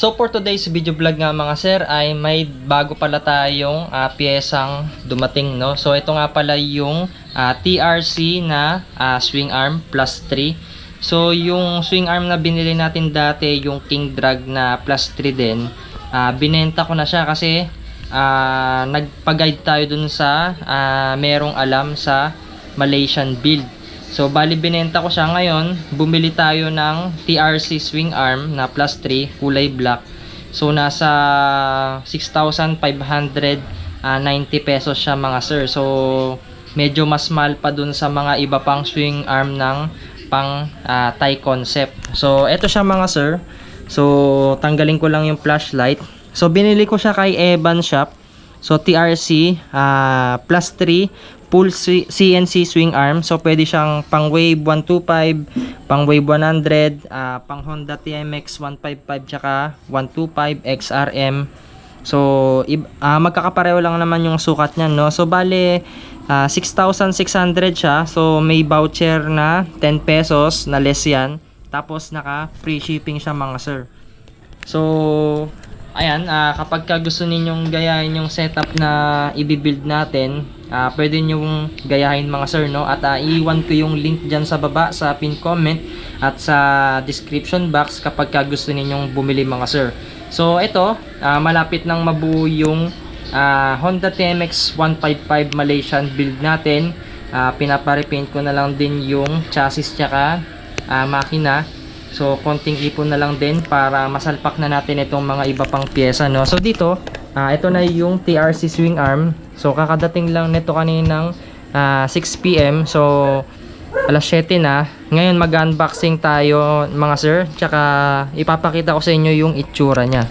So for today's video vlog nga mga sir ay may bago pala tayong piyesang dumating, no. So ito nga pala yung TRC na swing arm plus 3. So yung swing arm na binili natin dati, yung King Drag na plus 3 din, binenta ko na siya kasi nagpa-guide tayo dun sa merong alam sa Malaysian build. So bali binenta ko siya. Ngayon bumili tayo ng TRC swing arm na plus 3 kulay black. So nasa 6,590 pesos siya mga sir. So medyo mas mahal pa dun sa mga iba pang swing arm ng pang Thai concept. So eto siya mga sir. So tanggalin ko lang yung flashlight. So binili ko siya kay Evan Shop. So TRC plus 3 full CNC swing arm. So pwede siyang pang Wave 125, pang Wave 100, pang Honda TMX 155 tsaka 125 XRM. So magkakapareho lang naman yung sukat niyan, no. So bale 6,600 siya. So may voucher na 10 pesos na less yan. Tapos naka free shipping siya mga sir. So ayan, kapag gusto ninyong gayahin yung setup na i-build natin, pwede nyong gayahin mga sir, no? At iiwan ko yung link dyan sa baba sa pin comment at sa description box kapag gusto ninyong bumili mga sir. So ito, malapit nang mabuo yung Honda TMX 155 Malaysian build natin. Pinapa-repaint ko na lang din yung chassis tsaka makina. So konting ipon na lang din para masalpak na natin itong mga iba pang pyesa, no. So dito, ito na yung TRC swing arm. So kakadating lang nito kaninang 6 PM. So alas 7 na. Ngayon mag-unboxing tayo mga sir. Tsaka ipapakita ko sa inyo yung itsura niya.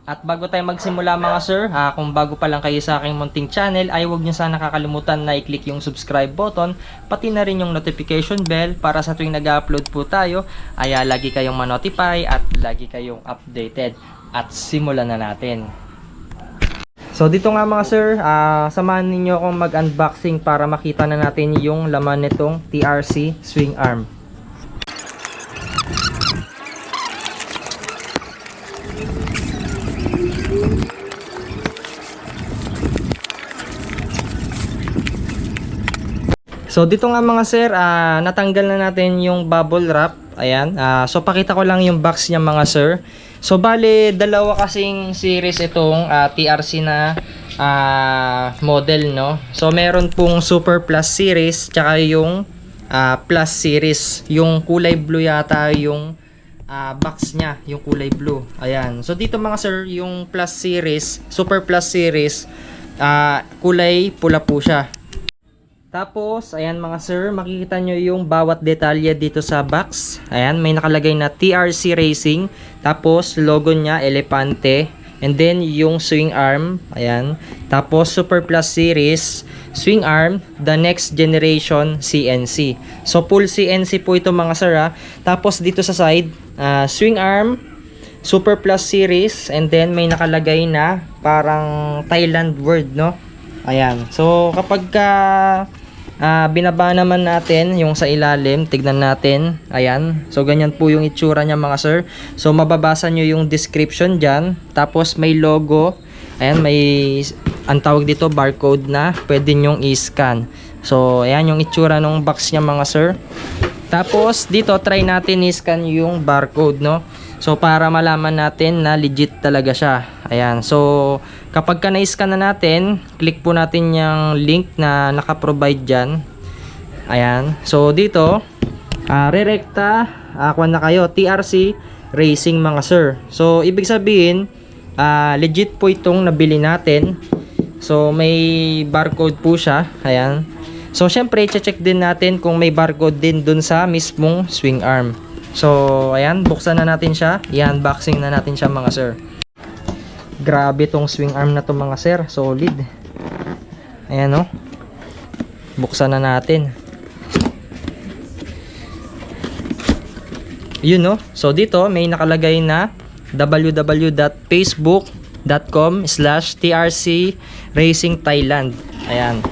At bago tayo magsimula mga sir, kung bago pa lang kayo sa aking munting channel, ay huwag nyo sana kakalimutan na i-click yung subscribe button, pati na rin yung notification bell para sa tuwing nag-upload po tayo, ay lagi kayong ma-notify at lagi kayong updated. At simulan na natin. So dito nga mga sir, samahan ninyo akong mag-unboxing para makita na natin yung laman nitong TRC swing arm. So dito nga mga sir, natanggal na natin yung bubble wrap. Ayan, so pakita ko lang yung box niya mga sir. So bale, dalawa kasing series itong TRC na model, no. So meron pong Super Plus series tsaka yung Plus series. Yung kulay blue yata yung box niya, yung kulay blue. Ayan. So dito mga sir, yung Plus series, Super Plus series, kulay pula po siya. Tapos, ayan mga sir, makikita nyo yung bawat detalye dito sa box. Ayan, may nakalagay na TRC Racing. Tapos, logo niya, elepante. And then, yung swing arm. Ayan. Tapos, Super Plus Series, swing arm, the next generation CNC. So, full CNC po ito mga sir, ha. Tapos, dito sa side, swing arm, Super Plus Series. And then, may nakalagay na parang Thailand word, no? Ayan. So, kapag binaba naman natin yung sa ilalim, tignan natin. Ayan. So ganyan po yung itsura niya mga sir. So mababasa nyo yung description dyan. Tapos may logo. Ayan, may ang tawag dito barcode na pwede nyong i-scan. So ayan yung itsura ng box niya mga sir. Tapos dito try natin i-scan yung barcode, no. So para malaman natin na legit talaga siya. Ayan. So kapag na-scan na natin, click po natin yung link na naka-provide dyan. Ayan. So dito, re-recta, kuha na kayo, TRC Racing mga sir. So ibig sabihin, legit po itong nabili natin. So may barcode po siya. Ayan. So syempre, check din natin kung may barcode din dun sa mismong swing arm. So ayan, buksan na natin siya. I-unboxing na natin siya mga sir. Grabe tong swing arm na to mga sir, solid. Ayan, no. Buksan na natin. Yun, no. So dito may nakalagay na www.facebook.com/TRC Racing Thailand. Ayan.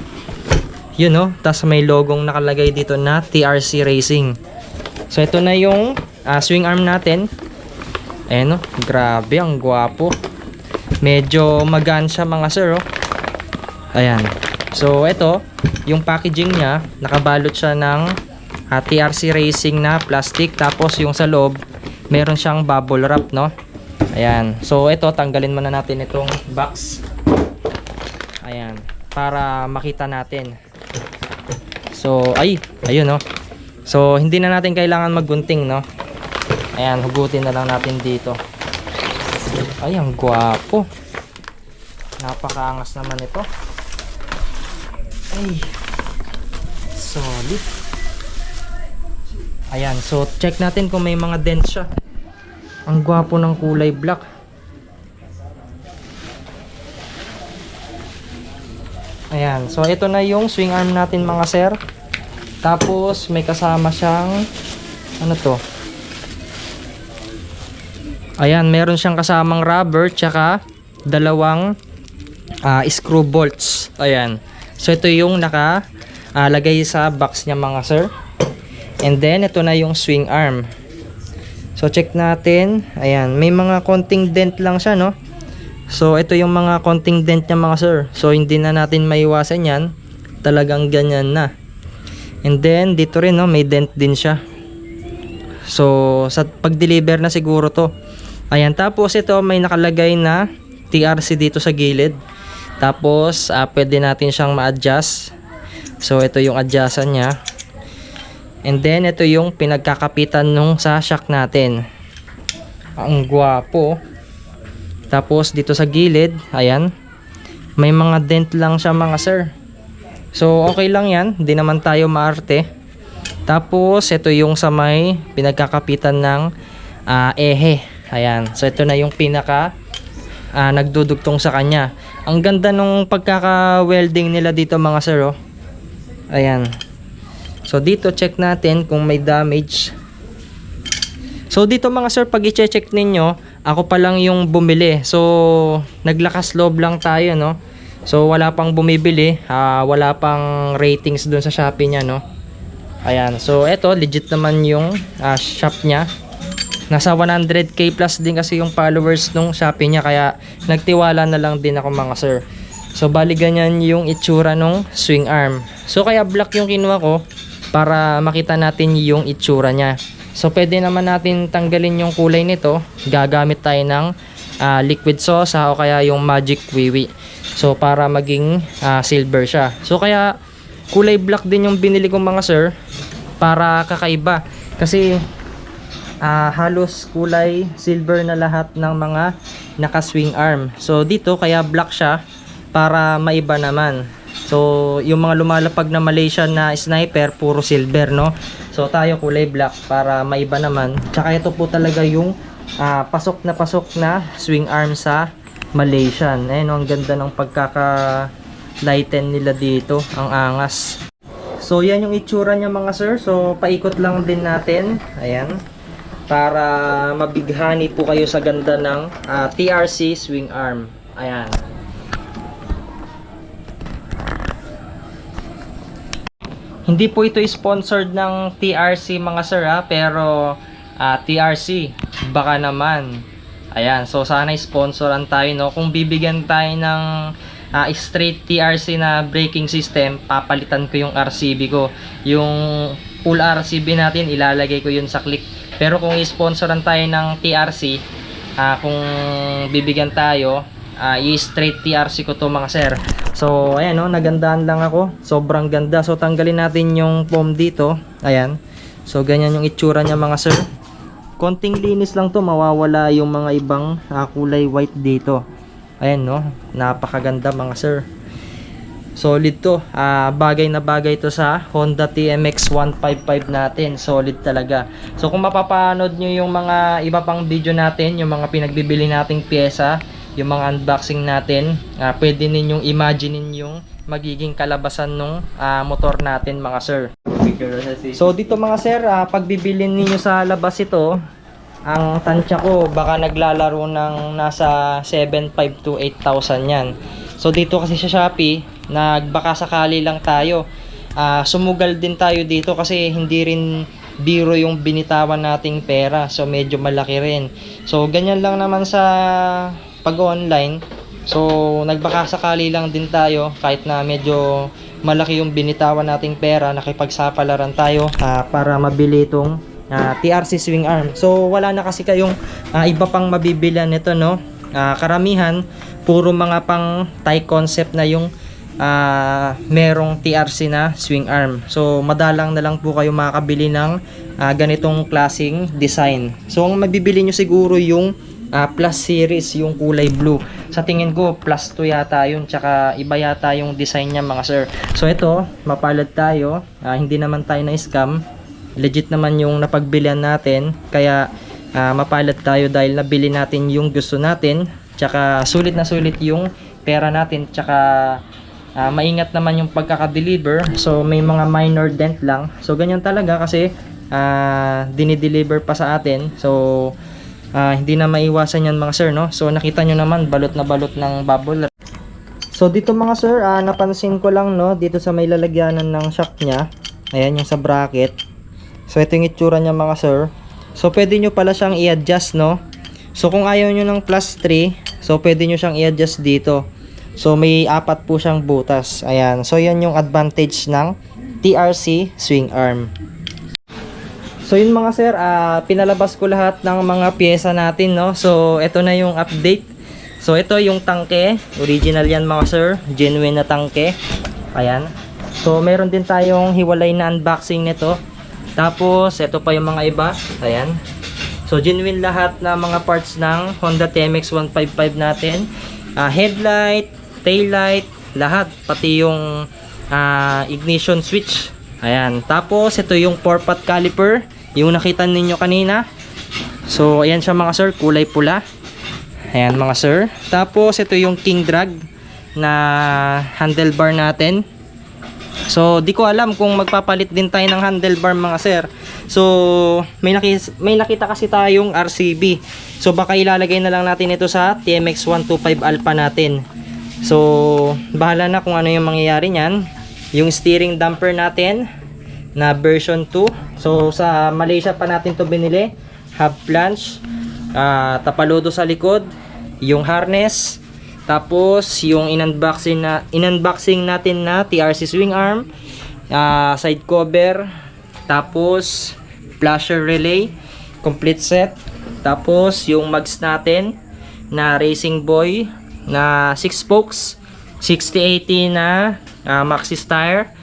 Yun, no. Tapos may logong nakalagay dito na TRC Racing. So ito na yung swing arm natin. Ayan, oh. Grabe, ang gwapo. Medyo magaan siya mga sir, oh. Ayan. So, ito, yung packaging niya, nakabalot siya ng TRC Racing na plastic. Tapos, yung sa loob, meron siyang bubble wrap, no? Ayan. So, ito, tanggalin muna natin itong box. Ayan. Para makita natin. So, ayun, no? So, hindi na natin kailangan maggunting, no? Ayan, hugutin na lang natin dito. Ay, ang gwapo. Napakaangas naman ito. Ay, solid. Ayan, so check natin kung may mga dents siya. Ang gwapo ng kulay black. Ayan, so ito na yung swing arm natin mga sir. Tapos may kasama siyang ano to? Ayan, meron siyang kasamang rubber tsaka dalawang screw bolts. Ayan. So ito yung lagay sa box niya mga sir. And then ito na yung swing arm. So check natin. Ayan, may mga konting dent lang siya, no? So ito yung mga konting dent niya mga sir. So hindi na natin maiwasan yan. Talagang ganyan na. And then dito rin, no, may dent din siya. So sa pag-deliver na siguro to. Ayan, tapos ito may nakalagay na TRC dito sa gilid. Tapos pwede natin siyang ma-adjust. So ito yung adjustan niya. And then ito yung pinagkakapitan nung sa shock natin. Ang gwapo. Tapos dito sa gilid, ayan, may mga dent lang siya mga sir. So okay lang yan, hindi naman tayo maarte. Tapos ito yung sa may pinagkakapitan ng ehe. Ayan, so ito na yung pinaka nagdudugtong sa kanya. Ang ganda nung pagkaka-welding nila dito mga sir, oh. Ayan. So dito check natin kung may damage. So dito mga sir, pag i-check ninyo, ako pa lang yung bumili. So naglakas loob lang tayo, no. So wala pang bumibili, wala pang ratings dun sa Shopee niya, no. Ayan. So eto, legit naman yung shop niya. Nasa 100k plus din kasi yung followers nung Shopee niya, kaya nagtiwala na lang din ako mga sir. So bali ganyan yung itsura nung swing arm. So kaya black yung kinuha ko para makita natin yung itsura niya. So pwede naman natin tanggalin yung kulay nito. Gagamit tayo ng liquid sosa o kaya yung magic wiwi. So para maging silver siya. So kaya kulay black din yung binili kong mga sir para kakaiba. Kasi halos kulay silver na lahat ng mga naka-swing arm. So dito kaya black siya para maiba naman. So yung mga lumalapag na Malaysian na sniper puro silver, no. So tayo kulay black para maiba naman. Tsaka ito po talaga yung pasok na swing arm sa Malaysian. Ayun, ang ganda ng pagkaka-lighten nila dito. Ang angas. So yan yung itsura niya mga sir. So paikot lang din natin. Ayan. Para mabighani po kayo sa ganda ng TRC swing arm. Ayan. Hindi po ito sponsored ng TRC mga sir, pero TRC baka naman. Ayan, so sana sponsoran tayo, no. Kung bibigyan tayo ng straight TRC na braking system, papalitan ko yung RCB ko. Yung full RCB natin, ilalagay ko yun sa click. Pero kung i-sponsoran tayo ng TRC, kung bibigyan tayo, i-straight TRC ko to mga sir. So ayan, no, nagandaan lang ako. Sobrang ganda. So tanggalin natin yung foam dito. Ayan. So ganyan yung itsura niya mga sir. Konting linis lang to, mawawala yung mga ibang kulay white dito. Ayan, no, napakaganda mga sir. Solid to. Bagay na bagay to sa Honda TMX 155 natin. Solid talaga. So kung mapapanood nyo yung mga iba pang video natin, yung mga pinagbibili nating pyesa, yung mga unboxing natin, pwede ninyong imaginein yung magiging kalabasan ng motor natin mga sir. So dito mga sir, pag bibilin ninyo sa labas ito, ang tansya ko baka naglalaro ng nasa 7,500 to 8,000 yan. So dito kasi sa Shopee, nagbaka sakali lang tayo. Sumugal din tayo dito kasi hindi rin biro yung binitawan nating pera. So medyo malaki rin. So ganyan lang naman sa pag-online. So nagbaka sakali lang din tayo kahit na medyo malaki yung binitawan nating pera, nakipagsapalaran tayo para mabili itong TRC swing arm. So wala na kasi kayong iba pang mabibilan nito, no? Karamihan puro mga pang Thai concept na yung merong TRC na swing arm. So madalang na lang po kayo makakabili ng ganitong klaseng design. So ang mabibili nyo siguro yung Plus series, yung kulay blue. Sa tingin ko Plus 2 yata yun, tsaka iba yata yung design niya mga sir. So ito, mapalad tayo, hindi naman tayo na scam, legit naman yung napagbilian natin, kaya mapalad tayo dahil nabili natin yung gusto natin, tsaka sulit na sulit yung pera natin, tsaka maingat naman yung pagkaka-deliver. So may mga minor dent lang, so ganyan talaga kasi dinideliver pa sa atin. So hindi na maiwasan yan mga sir, no? So nakita nyo naman balot na balot ng bubble. So dito mga sir, napansin ko lang, no, dito sa may lalagyanan ng shock nya, ayan yung sa bracket. So ito yung itsura nya mga sir. So pwede nyo pala siyang i-adjust, no? So kung ayaw nyo ng plus 3, so pwede nyo siyang i-adjust dito. So may 4 po siyang butas. Ayan, so yan yung advantage ng TRC swing arm. So yun mga sir, pinalabas ko lahat ng mga pyesa natin, no? So ito na yung update. So ito yung tangke, original yan mga sir, genuine na tangke. Ayan. So meron din tayong hiwalay na unboxing nito. Tapos ito pa yung mga iba. Ayan. So genuine lahat na mga parts ng Honda TMX 155 natin. Headlight, taillight, lahat, pati yung ignition switch. Ayan. Tapos ito yung 4-pot caliper, yung nakita ninyo kanina. So ayan siya mga sir, kulay pula. Ayan mga sir. Tapos ito yung king drag na handlebar natin. So di ko alam kung magpapalit din tayo ng handlebar mga sir. So may nakita kasi tayong RCB. So baka ilalagay na lang natin ito sa TMX 125 Alpha natin. So bahala na kung ano yung mangyayari niyan. Yung steering damper natin na version 2. So sa Malaysia pa natin to binili. Hub flange, tapaludo sa likod, yung harness, tapos yung in-unboxing natin na TRC swing arm, side cover, tapos flasher relay, complete set. Tapos yung mags natin na Racing Boy na 6 spokes, 6080 na Maxxis tire.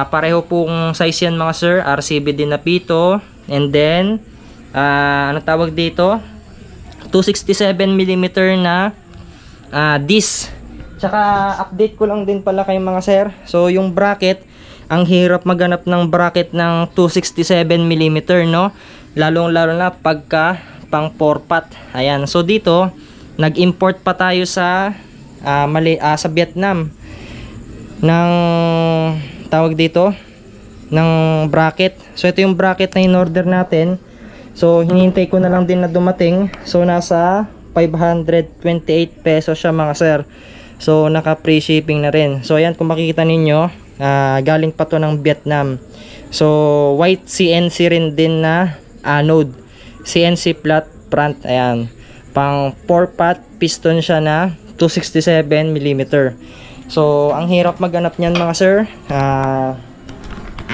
Pareho pong size yan mga sir, RCB din na pito. And then ano tawag dito, 267mm na disc. Tsaka update ko lang din pala kay mga sir. So yung bracket, ang hirap maghanap ng bracket ng 267mm, no? Lalong lalo na pagka pang 4-pot. Ayan, so dito nag-import pa tayo sa sa Vietnam ng tawag dito ng bracket. So ito yung bracket na in-order natin. So hinihintay ko na lang din na dumating. So nasa 528 pesos siya mga sir. So naka free shipping na rin. So ayan, kung makikita ninyo, galing pa to ng Vietnam. So white CNC rin din na anode, CNC flat front. Ayan, pang 4-pot piston siya na 267mm. So ang hirap maghanap niyan mga sir.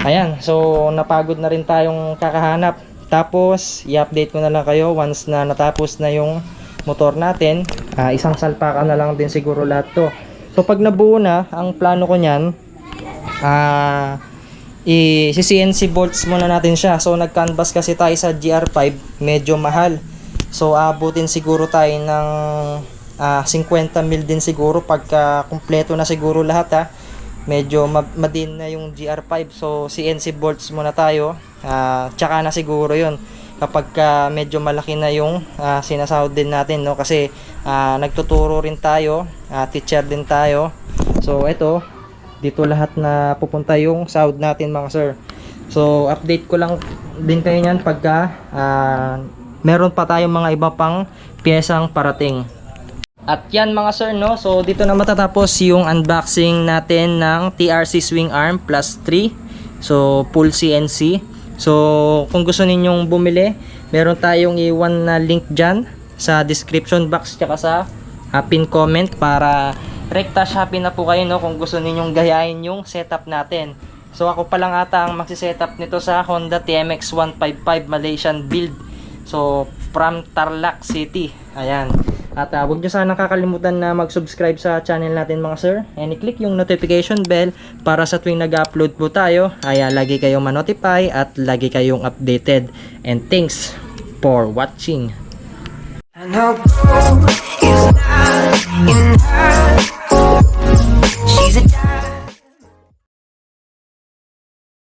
Ayan, so napagod na rin tayong kakahanap. Tapos i-update ko na lang kayo once na natapos na yung motor natin. Isang salpakan na lang din siguro lahat to. So pag nabuo na, ang plano ko niyan, i-CNC bolts muna natin siya. So nag-canvas kasi tayo sa GR5, medyo mahal. So abutin siguro tayo ng 50 mil din siguro pagka kumpleto na siguro lahat ha. Medyo madin na yung GR5. So CNC bolts muna tayo. Tsaka na siguro yun kapag medyo malaki na yung sinasahod din natin, no? Kasi nagtuturo rin tayo, teacher din tayo. So ito, dito lahat na pupunta yung sahod natin mga sir. So update ko lang din kayo nyan pagka meron pa tayong mga iba pang piyesang parating. At yan mga sir, no? So dito na matatapos yung unboxing natin ng TRC swing arm plus 3. So full CNC. So kung gusto ninyong bumili, meron tayong iwan na link dyan sa description box tsaka sa pin comment para rekta Shopee na po kayo, no, kung gusto ninyong gayahin yung setup natin. So ako pa lang ata ang magsisetup nito sa Honda TMX 155 Malaysian build. So from Tarlac City. Ayan. At huwag nyo sana kakalimutan na mag-subscribe sa channel natin mga sir. And i-click yung notification bell para sa tuwing nag-upload po tayo ay lagi kayong ma-notify at lagi kayong updated. And thanks for watching. I know is not in her. She's a